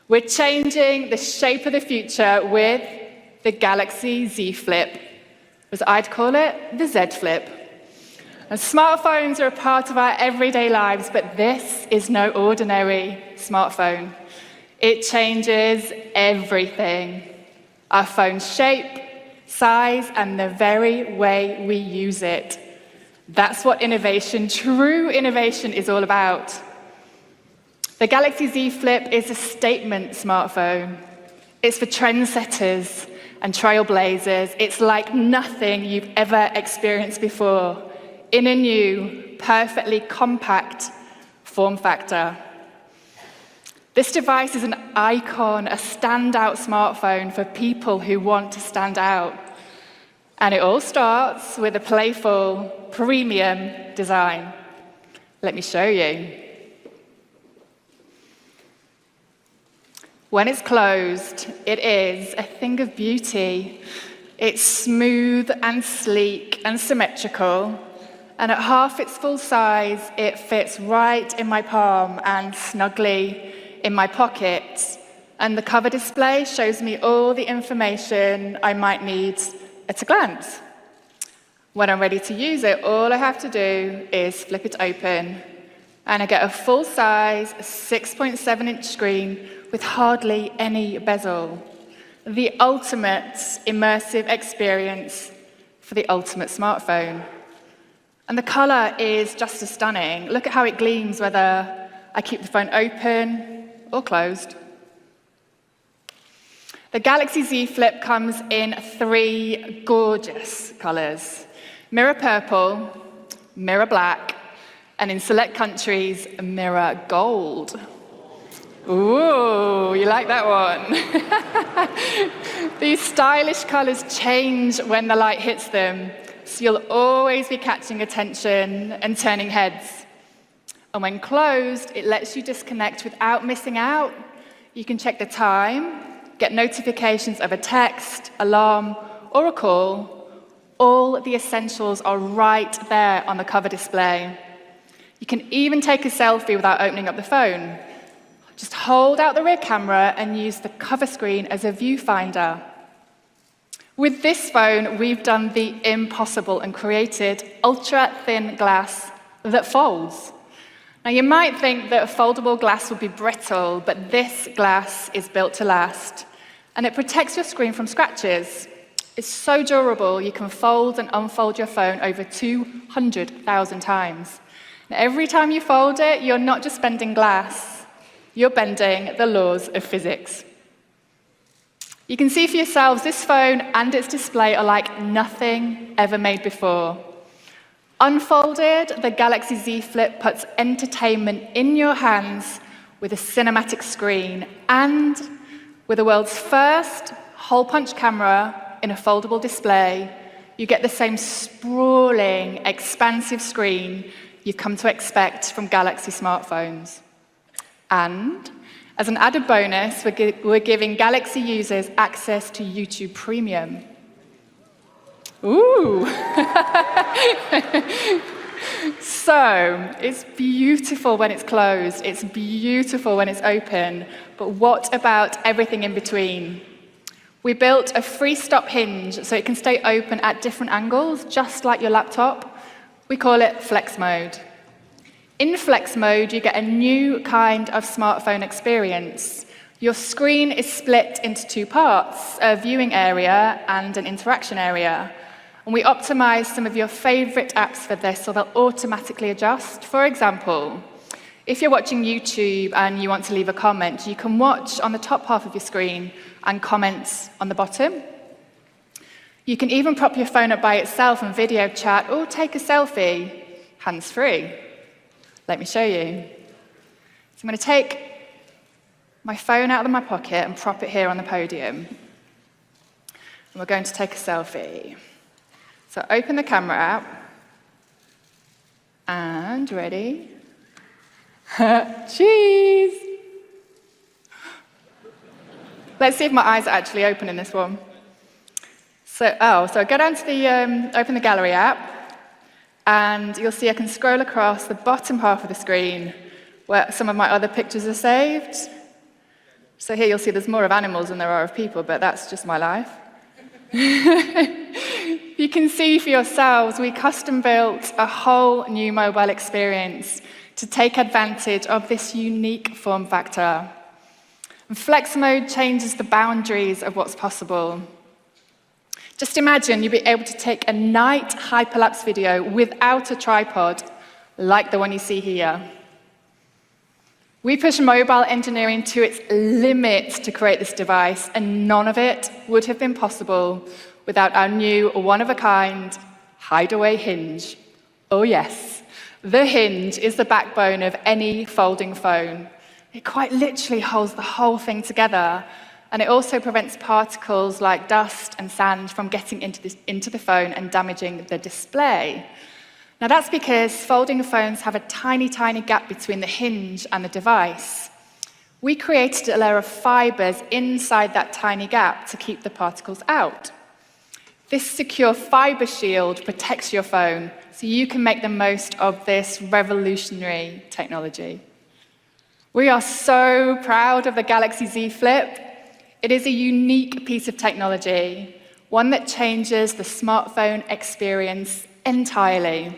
We're changing the shape of the future with the Galaxy Z Flip, as I'd call it, the Z Flip. And smartphones are a part of our everyday lives, but this is no ordinary smartphone. It changes everything. Our phone's shape, size, and the very way we use it. That's what innovation, true innovation, is all about. The Galaxy Z Flip is a statement smartphone. It's for trendsetters and trailblazers. It's like nothing you've ever experienced before, in a new, perfectly compact form factor. This device is an icon, a standout smartphone for people who want to stand out. And it all starts with a playful, premium design. Let me show you. When it's closed, it is a thing of beauty. It's smooth and sleek and symmetrical. And at half its full size, it fits right in my palm and snugly in my pocket. And the cover display shows me all the information I might need at a glance. When I'm ready to use it, all I have to do is flip it open, and I get a full-size 6.7-inch screen with hardly any bezel. The ultimate immersive experience for the ultimate smartphone. And the color is just as stunning. Look at how it gleams whether I keep the phone open or closed. The Galaxy Z Flip comes in 3 gorgeous colors: mirror purple, mirror black, and in select countries, mirror gold. Ooh, you like that one? These stylish colors change when the light hits them, so you'll always be catching attention and turning heads. And when closed, it lets you disconnect without missing out. You can check the time, get notifications of a text, alarm, or a call. All the essentials are right there on the cover display. You can even take a selfie without opening up the phone. Just hold out the rear camera and use the cover screen as a viewfinder. With this phone, we've done the impossible and created ultra-thin glass that folds. Now, you might think that a foldable glass would be brittle, but this glass is built to last, and it protects your screen from scratches. It's so durable, you can fold and unfold your phone over 200,000 times. Now, every time you fold it, you're not just bending glass, you're bending the laws of physics. You can see for yourselves, this phone and its display are like nothing ever made before. Unfolded, the Galaxy Z Flip puts entertainment in your hands with a cinematic screen, and with the world's first hole-punch camera in a foldable display, you get the same sprawling, expansive screen you've come to expect from Galaxy smartphones. And as an added bonus, we're giving Galaxy users access to YouTube Premium. Ooh! So, it's beautiful when it's closed, it's beautiful when it's open, but what about everything in between? We built a free-stop hinge so it can stay open at different angles, just like your laptop. We call it Flex Mode. In Flex Mode, you get a new kind of smartphone experience. Your screen is split into 2 parts, a viewing area and an interaction area. And we optimize some of your favorite apps for this, so they'll automatically adjust. For example, if you're watching YouTube and you want to leave a comment, you can watch on the top half of your screen and comment on the bottom. You can even prop your phone up by itself and video chat or take a selfie, hands-free. Let me show you. So I'm going to take my phone out of my pocket and prop it here on the podium. And we're going to take a selfie. So open the camera app. And ready? Cheese! Let's see if my eyes are actually open in this one. So go down to the, open the gallery app. And you'll see I can scroll across the bottom half of the screen where some of my other pictures are saved. So here you'll see there's more of animals than there are of people, but that's just my life. You can see for yourselves, we custom built a whole new mobile experience to take advantage of this unique form factor. And Flex Mode changes the boundaries of what's possible. Just imagine you'd be able to take a night hyperlapse video without a tripod, like the one you see here. We push mobile engineering to its limit to create this device, and none of it would have been possible without our new one-of-a-kind hideaway hinge. Oh yes, the hinge is the backbone of any folding phone. It quite literally holds the whole thing together, and it also prevents particles like dust and sand from getting into the phone and damaging the display. Now that's because folding phones have a tiny, tiny gap between the hinge and the device. We created a layer of fibers inside that tiny gap to keep the particles out. This secure fiber shield protects your phone, so you can make the most of this revolutionary technology. We are so proud of the Galaxy Z Flip. It is a unique piece of technology, one that changes the smartphone experience entirely.